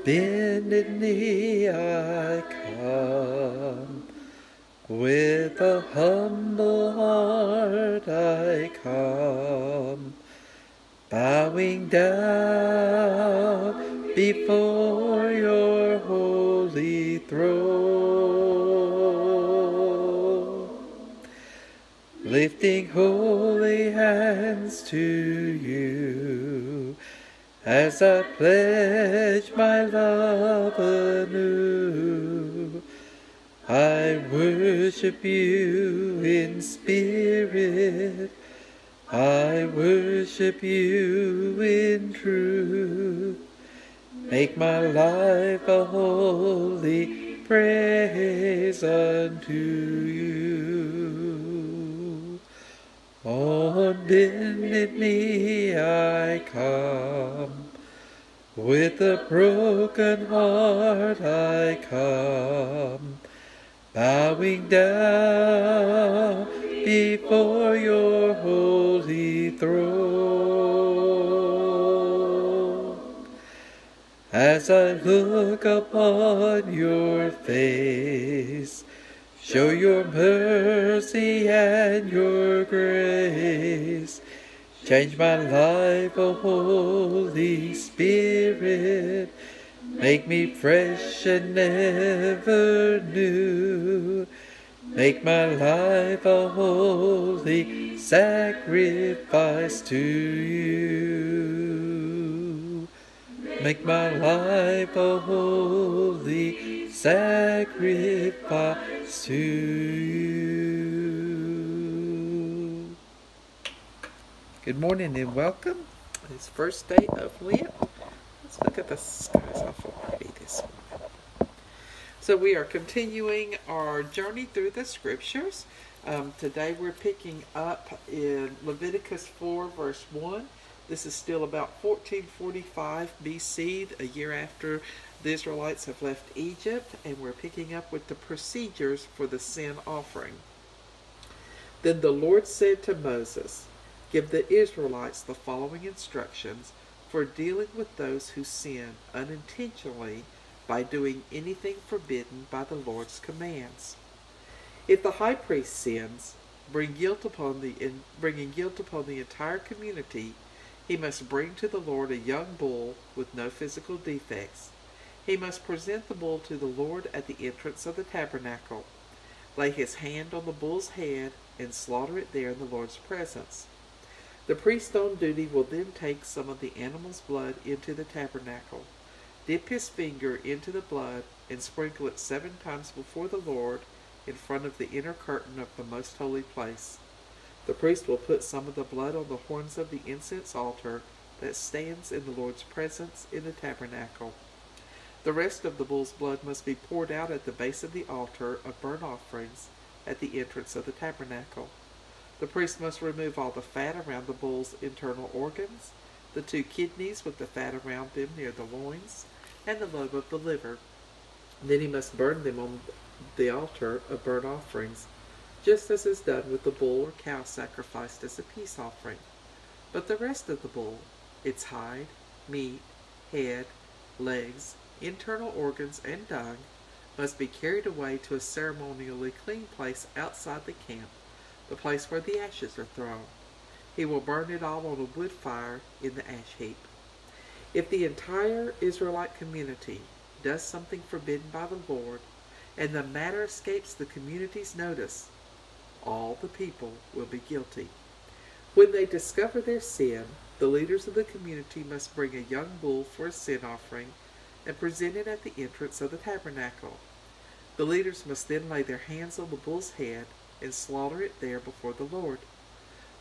bended knee I come, with a humble heart I come, bowing down before your holy throne, lifting holy hands to you, as I pledge my love anew. I worship you in spirit, I worship you in truth. Make my life a holy praise unto you. On bended knee I come, with a broken heart I come, bowing down before your holy throne. As I look upon your face, show your mercy and your grace. Change my life, O Holy Spirit. Make me fresh and never new. Make my life a holy sacrifice to you. Make my life a holy sacrifice to you. Good morning and welcome. It's first day of Lent. Let's look at the skies. Awful pretty this morning. So we are continuing our journey through the scriptures. Today we're picking up in Leviticus 4 verse 1. This is still about 1445 BC, a year after the Israelites have left Egypt, and we're picking up with the procedures for the sin offering. Then the Lord said to Moses, "Give the Israelites the following instructions for dealing with those who sin unintentionally by doing anything forbidden by the Lord's commands. If the high priest sins, bringing guilt upon the entire community, he must bring to the Lord a young bull with no physical defects. He must present the bull to the Lord at the entrance of the tabernacle, lay his hand on the bull's head, and slaughter it there in the Lord's presence. The priest on duty will then take some of the animal's blood into the tabernacle, dip his finger into the blood, and sprinkle it 7 times before the Lord in front of the inner curtain of the most holy place. The priest will put some of the blood on the horns of the incense altar that stands in the Lord's presence in the tabernacle. The rest of the bull's blood must be poured out at the base of the altar of burnt offerings at the entrance of the tabernacle. The priest must remove all the fat around the bull's internal organs, the 2 kidneys with the fat around them near the loins, and the lobe of the liver. Then he must burn them on the altar of burnt offerings, just as is done with the bull or cow sacrificed as a peace offering. But the rest of the bull, its hide, meat, head, legs, internal organs, and dung, must be carried away to a ceremonially clean place outside the camp, the place where the ashes are thrown. He will burn it all on a wood fire in the ash heap. If the entire Israelite community does something forbidden by the Lord, and the matter escapes the community's notice, all the people will be guilty. When they discover their sin, the leaders of the community must bring a young bull for a sin offering and present it at the entrance of the tabernacle. The leaders must then lay their hands on the bull's head and slaughter it there before the Lord.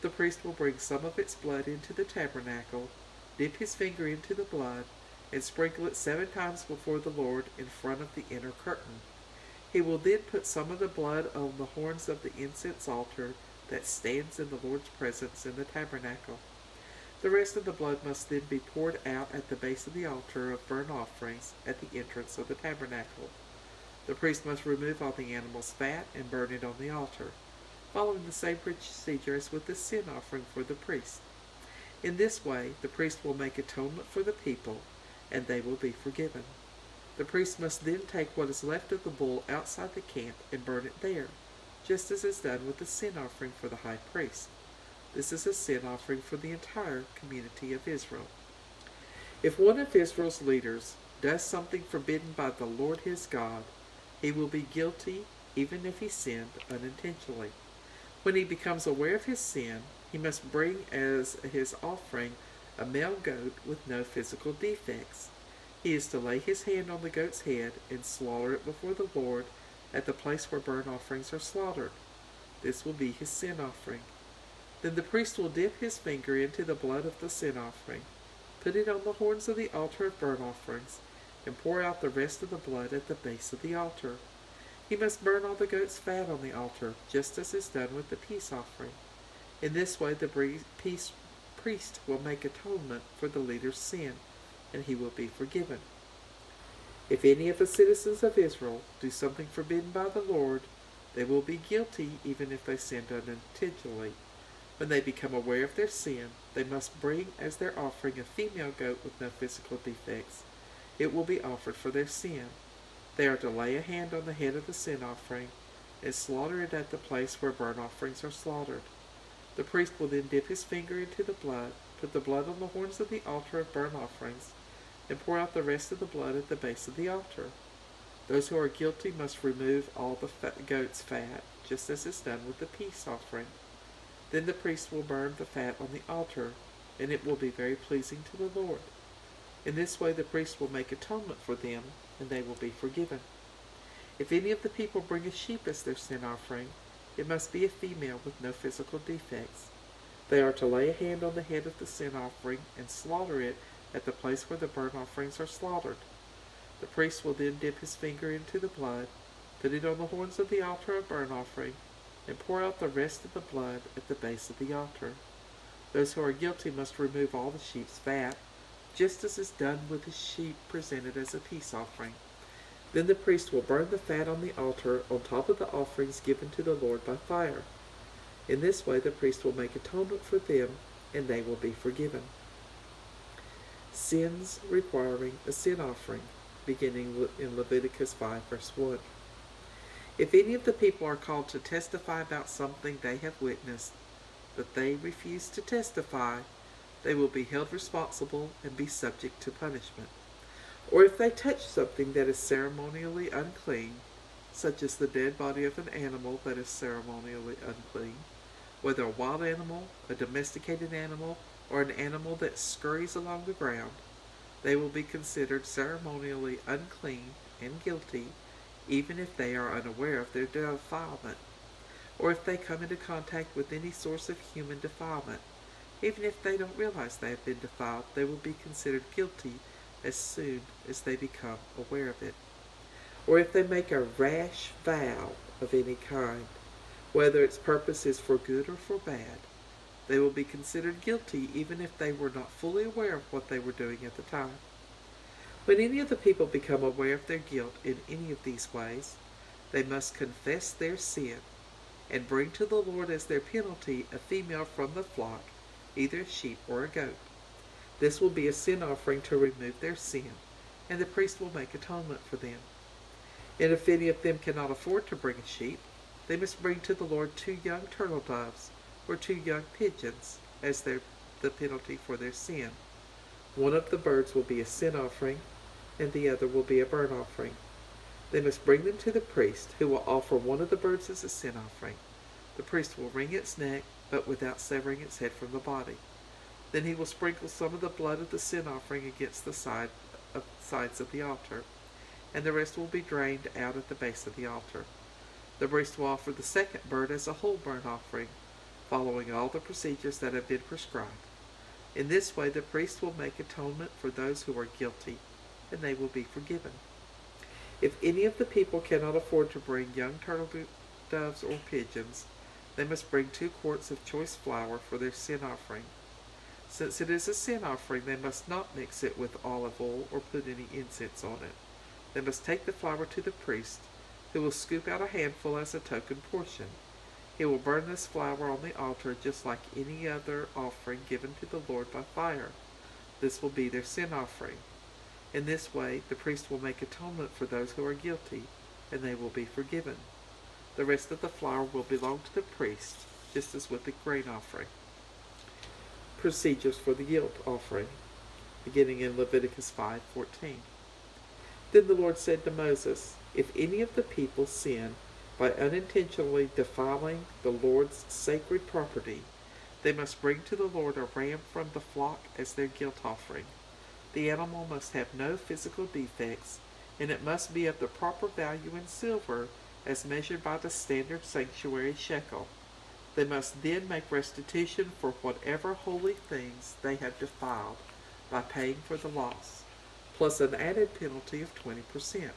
The priest will bring some of its blood into the tabernacle, dip his finger into the blood, and sprinkle it 7 times before the Lord in front of the inner curtain. He will then put some of the blood on the horns of the incense altar that stands in the Lord's presence in the tabernacle. The rest of the blood must then be poured out at the base of the altar of burnt offerings at the entrance of the tabernacle. The priest must remove all the animal's fat and burn it on the altar, following the same procedure as with the sin offering for the priest. In this way, the priest will make atonement for the people, and they will be forgiven. The priest must then take what is left of the bull outside the camp and burn it there, just as is done with the sin offering for the high priest. This is a sin offering for the entire community of Israel. If one of Israel's leaders does something forbidden by the Lord his God, he will be guilty even if he sinned unintentionally. When he becomes aware of his sin, he must bring as his offering a male goat with no physical defects. He is to lay his hand on the goat's head and slaughter it before the Lord at the place where burnt offerings are slaughtered. This will be his sin offering. Then the priest will dip his finger into the blood of the sin offering, put it on the horns of the altar of burnt offerings, and pour out the rest of the blood at the base of the altar. He must burn all the goat's fat on the altar, just as is done with the peace offering. In this way the priest will make atonement for the leader's sin, and he will be forgiven. If any of the citizens of Israel do something forbidden by the Lord, they will be guilty even if they sinned unintentionally. When they become aware of their sin, they must bring as their offering a female goat with no physical defects. It will be offered for their sin. They are to lay a hand on the head of the sin offering and slaughter it at the place where burnt offerings are slaughtered. The priest will then dip his finger into the blood, put the blood on the horns of the altar of burnt offerings, and pour out the rest of the blood at the base of the altar. Those who are guilty must remove all the goat's fat, just as is done with the peace offering. Then the priest will burn the fat on the altar, and it will be very pleasing to the Lord. In this way the priest will make atonement for them, and they will be forgiven. If any of the people bring a sheep as their sin offering, it must be a female with no physical defects. They are to lay a hand on the head of the sin offering and slaughter it at the place where the burnt offerings are slaughtered. The priest will then dip his finger into the blood, put it on the horns of the altar of burnt offering, and pour out the rest of the blood at the base of the altar. Those who are guilty must remove all the sheep's fat, just as is done with the sheep presented as a peace offering. Then the priest will burn the fat on the altar on top of the offerings given to the Lord by fire. In this way the priest will make atonement for them, and they will be forgiven. Sins requiring a sin offering, beginning in Leviticus 5, verse 1. If any of the people are called to testify about something they have witnessed, but they refuse to testify, they will be held responsible and be subject to punishment. Or if they touch something that is ceremonially unclean, such as the dead body of an animal that is ceremonially unclean, whether a wild animal, a domesticated animal, or an animal that scurries along the ground, they will be considered ceremonially unclean and guilty, even if they are unaware of their defilement, or if they come into contact with any source of human defilement. Even if they don't realize they have been defiled, they will be considered guilty as soon as they become aware of it. Or if they make a rash vow of any kind, whether its purpose is for good or for bad, they will be considered guilty even if they were not fully aware of what they were doing at the time. When any of the people become aware of their guilt in any of these ways, they must confess their sin and bring to the Lord as their penalty a female from the flock, either a sheep or a goat. This will be a sin offering to remove their sin, and the priest will make atonement for them. And if any of them cannot afford to bring a sheep, they must bring to the Lord 2 young turtle doves or 2 young pigeons as the penalty for their sin. One of the birds will be a sin offering, and the other will be a burnt offering. They must bring them to the priest, who will offer one of the birds as a sin offering. The priest will wring its neck, but without severing its head from the body. Then he will sprinkle some of the blood of the sin offering against the sides of the altar, and the rest will be drained out at the base of the altar. The priest will offer the second bird as a whole burnt offering, following all the procedures that have been prescribed. In this way the priest will make atonement for those who are guilty, and they will be forgiven. If any of the people cannot afford to bring young turtle doves or pigeons, they must bring 2 quarts of choice flour for their sin offering. Since it is a sin offering, they must not mix it with olive oil or put any incense on it. They must take the flour to the priest, who will scoop out a handful as a token portion. He will burn this flour on the altar just like any other offering given to the Lord by fire. This will be their sin offering. In this way, the priest will make atonement for those who are guilty, and they will be forgiven. The rest of the flour will belong to the priest, just as with the grain offering. Procedures for the guilt offering, beginning in Leviticus 5:14. Then the Lord said to Moses, "If any of the people sin by unintentionally defiling the Lord's sacred property, they must bring to the Lord a ram from the flock as their guilt offering. The animal must have no physical defects, and it must be of the proper value in silver as measured by the standard sanctuary shekel. They must then make restitution for whatever holy things they have defiled by paying for the loss, plus an added penalty of 20%.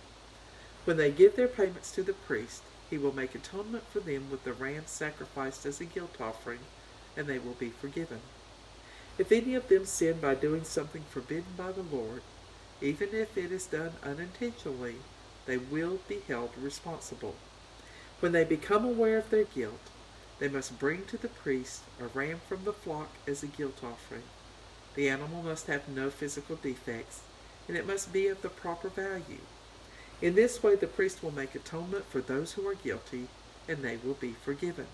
When they give their payments to the priest, he will make atonement for them with the ram sacrificed as a guilt offering, and they will be forgiven. If any of them sin by doing something forbidden by the Lord, even if it is done unintentionally, they will be held responsible. When they become aware of their guilt, they must bring to the priest a ram from the flock as a guilt offering. The animal must have no physical defects, and it must be of the proper value. In this way, the priest will make atonement for those who are guilty, and they will be forgiven.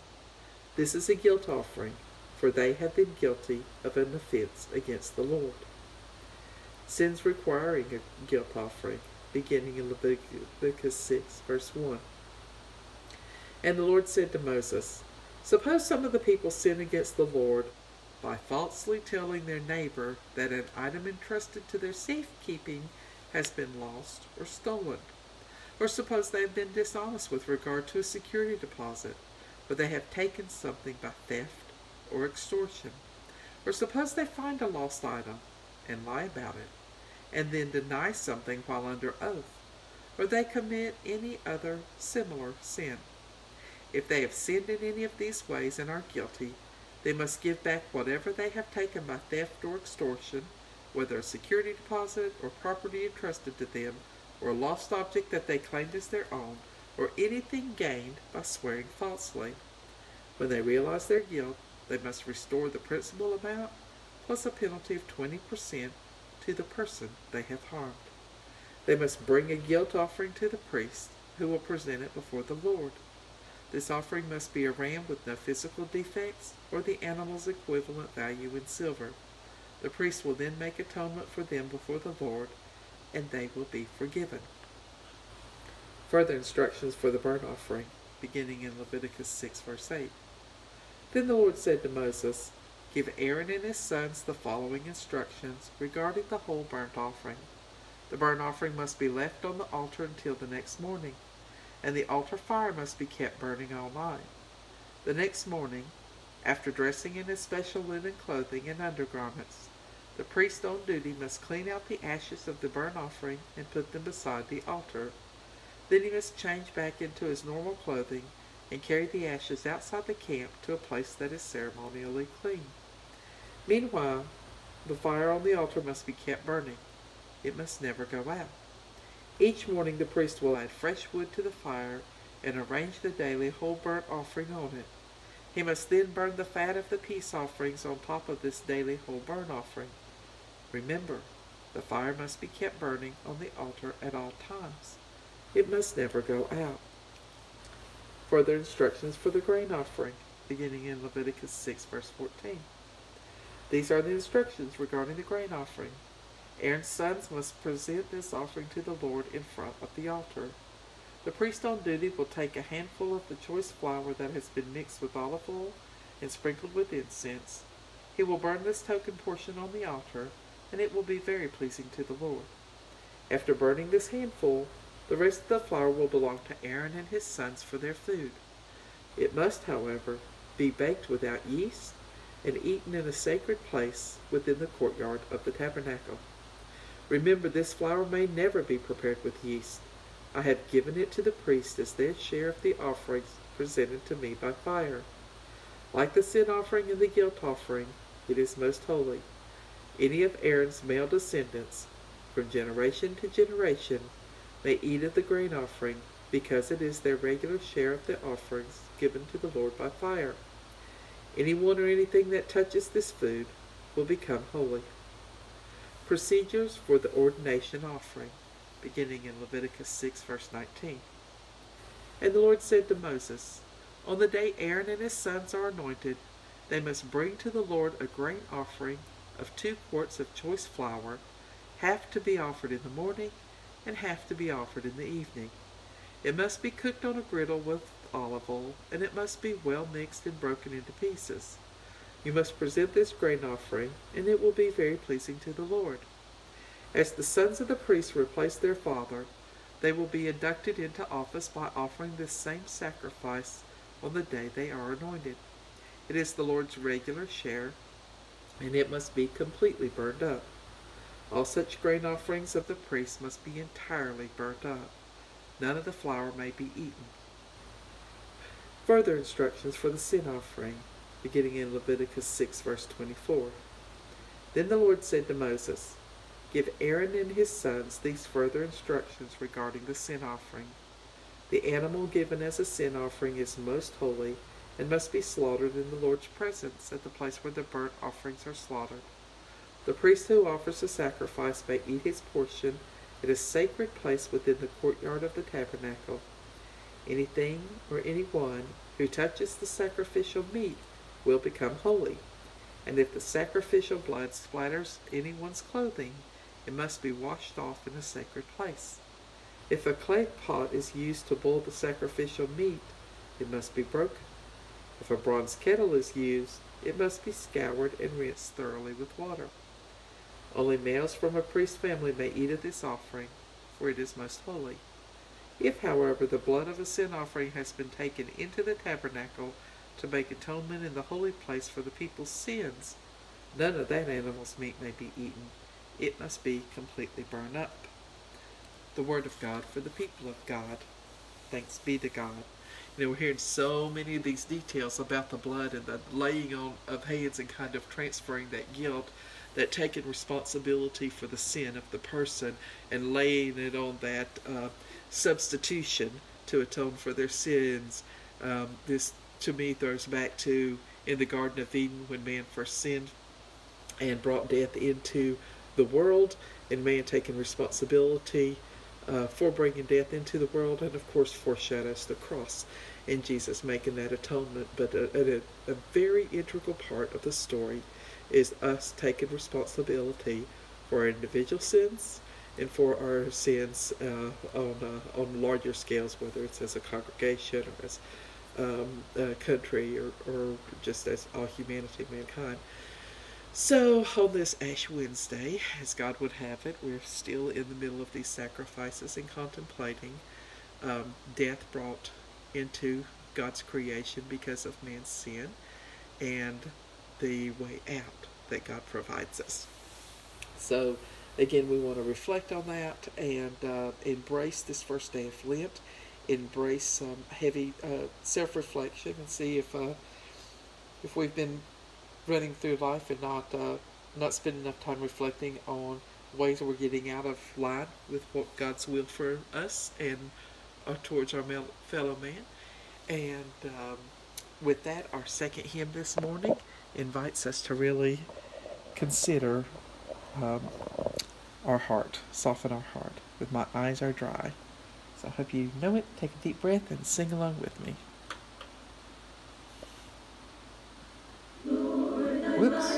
This is a guilt offering, for they have been guilty of an offense against the Lord." Sins requiring a guilt offering, beginning in Leviticus 6, verse 1. And the Lord said to Moses, "Suppose some of the people sin against the Lord by falsely telling their neighbor that an item entrusted to their safekeeping has been lost or stolen. Or suppose they have been dishonest with regard to a security deposit, or they have taken something by theft or extortion. Or suppose they find a lost item and lie about it, and then deny something while under oath, or they commit any other similar sin. If they have sinned in any of these ways and are guilty, they must give back whatever they have taken by theft or extortion, whether a security deposit or property entrusted to them, or a lost object that they claimed as their own, or anything gained by swearing falsely. When they realize their guilt, they must restore the principal amount plus a penalty of 20% to the person they have harmed. They must bring a guilt offering to the priest, who will present it before the Lord. This offering must be a ram with no physical defects or the animal's equivalent value in silver. The priest will then make atonement for them before the Lord, and they will be forgiven. Further instructions for the burnt offering, beginning in Leviticus 6, verse 8. Then the Lord said to Moses, "Give Aaron and his sons the following instructions regarding the whole burnt offering. The burnt offering must be left on the altar until the next morning, and the altar fire must be kept burning all night. The next morning, after dressing in his special linen clothing and undergarments, the priest on duty must clean out the ashes of the burnt offering and put them beside the altar. Then he must change back into his normal clothing and carry the ashes outside the camp to a place that is ceremonially clean. Meanwhile, the fire on the altar must be kept burning. It must never go out. Each morning the priest will add fresh wood to the fire and arrange the daily whole burnt offering on it. He must then burn the fat of the peace offerings on top of this daily whole burnt offering. Remember, the fire must be kept burning on the altar at all times. It must never go out." Further instructions for the grain offering, beginning in Leviticus 6, verse 14. These are the instructions regarding the grain offering. Aaron's sons must present this offering to the Lord in front of the altar. The priest on duty will take a handful of the choice flour that has been mixed with olive oil and sprinkled with incense. He will burn this token portion on the altar, and it will be very pleasing to the Lord. After burning this handful, the rest of the flour will belong to Aaron and his sons for their food. It must, however, be baked without yeast and eaten in a sacred place within the courtyard of the tabernacle. Remember, this flour may never be prepared with yeast. I have given it to the priest as their share of the offerings presented to me by fire. Like the sin offering and the guilt offering, it is most holy. Any of Aaron's male descendants, from generation to generation, may eat of the grain offering, because it is their regular share of the offerings given to the Lord by fire. Anyone or anything that touches this food will become holy. Procedures for the ordination offering, beginning in Leviticus 6, verse 19. And the Lord said to Moses, On the day Aaron and his sons are anointed, they must bring to the Lord a grain offering of 2 quarts of choice flour, half to be offered in the morning, and half to be offered in the evening. It must be cooked on a griddle with olive oil, and it must be well mixed and broken into pieces. You must present this grain offering, and it will be very pleasing to the Lord. As the sons of the priests replace their father, they will be inducted into office by offering this same sacrifice on the day they are anointed. It is the Lord's regular share, and it must be completely burned up. All such grain offerings of the priests must be entirely burnt up. None of the flour may be eaten. Further instructions for the sin offering, beginning in Leviticus 6, verse 24. Then the Lord said to Moses, Give Aaron and his sons these further instructions regarding the sin offering. The animal given as a sin offering is most holy and must be slaughtered in the Lord's presence at the place where the burnt offerings are slaughtered. The priest who offers the sacrifice may eat his portion at a sacred place within the courtyard of the tabernacle. Anything or anyone who touches the sacrificial meat will become holy, and if the sacrificial blood splatters anyone's clothing, it must be washed off in a sacred place. If a clay pot is used to boil the sacrificial meat, it must be broken. If a bronze kettle is used, it must be scoured and rinsed thoroughly with water. Only males from a priest's family may eat of this offering, for it is most holy. If, however, the blood of a sin offering has been taken into the tabernacle to make atonement in the holy place for the people's sins, none of that animal's meat may be eaten. It must be completely burned up. The word of God for the people of God. Thanks be to God. We're hearing so many of these details about the blood and the laying on of hands and kind of transferring that guilt, that taking responsibility for the sin of the person and laying it on that substitution to atone for their sins. This, to me, throws back to in the Garden of Eden when man first sinned and brought death into the world, and man taking responsibility for bringing death into the world, and of course foreshadows the cross and Jesus making that atonement. But a very integral part of the story is us taking responsibility for our individual sins and for our sins on larger scales, whether it's as a congregation or as a country or just as all humanity, mankind. So on this Ash Wednesday, as God would have it, we're still in the middle of these sacrifices and contemplating death brought into God's creation because of man's sin and the way out that God provides us. So again, we want to reflect on that and embrace this first day of Lent, embrace some heavy self-reflection and see if we've been running through life and not spending enough time reflecting on ways we're getting out of line with what God's will for us and towards our fellow man. And with that, our second hymn this morning invites us to really consider our heart, soften our heart. With my eyes are dry. So I hope you know it. Take a deep breath and sing along with me. Whoops.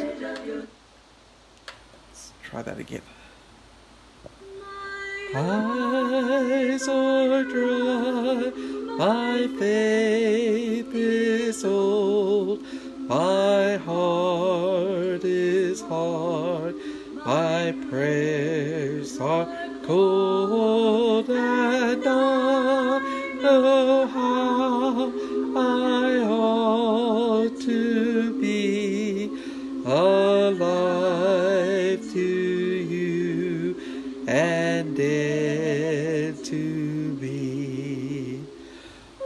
Let's try that again. Eyes are dry, my faith is old, my heart is hard, my prayers are cold, and I know how I ought to be alive to you and dead to be.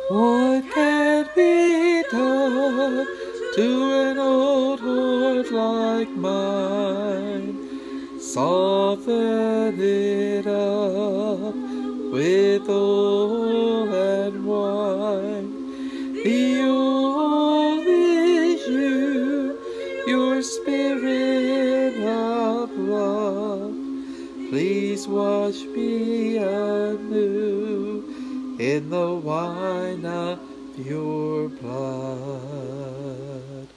What can be done to an old heart like mine? Soften it up with oil and wine. The oil is you, your spirit of love. wash me anew in the wine of your blood.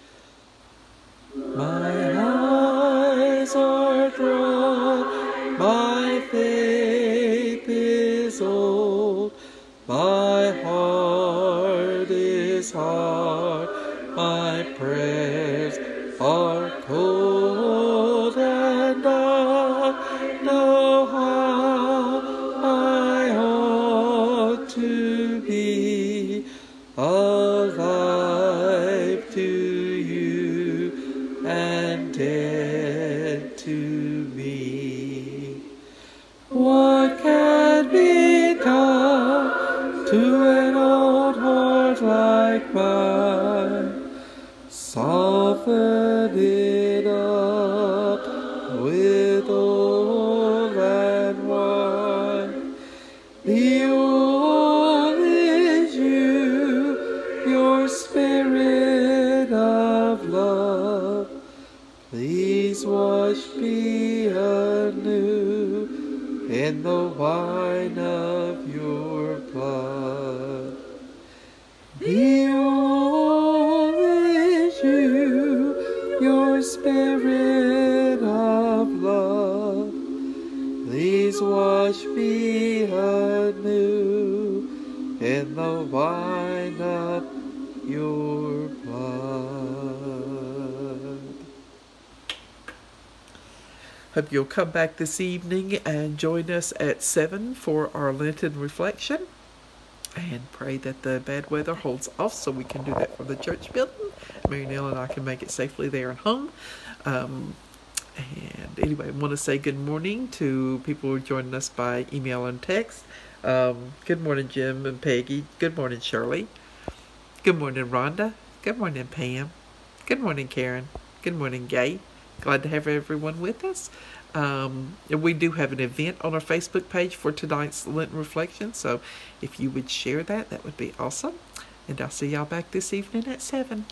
My eyes are dry, my faith is old, my heart is hard, my prayers are cold, and I know how I ought to be alive to you and dead to me. What can be done to an old heart like mine? Soften it up with oil and wine. The oil is you, your spirit of love. Please wash me anew in the wine of your blood. The oil is you, your spirit of love. Please wash me anew in the wine of your blood. Hope you'll come back this evening and join us at 7 for our Lenten Reflection. And pray that the bad weather holds off so we can do that from the church building. Mary Neal and I can make it safely there and home. And anyway, I want to say good morning to people who are joining us by email and text. Good morning, Jim and Peggy. Good morning, Shirley. Good morning, Rhonda. Good morning, Pam. Good morning, Karen. Good morning, Gay. Glad to have everyone with us. We do have an event on our Facebook page for tonight's Lenten Reflection, so if you would share that, that would be awesome. And I'll see y'all back this evening at 7.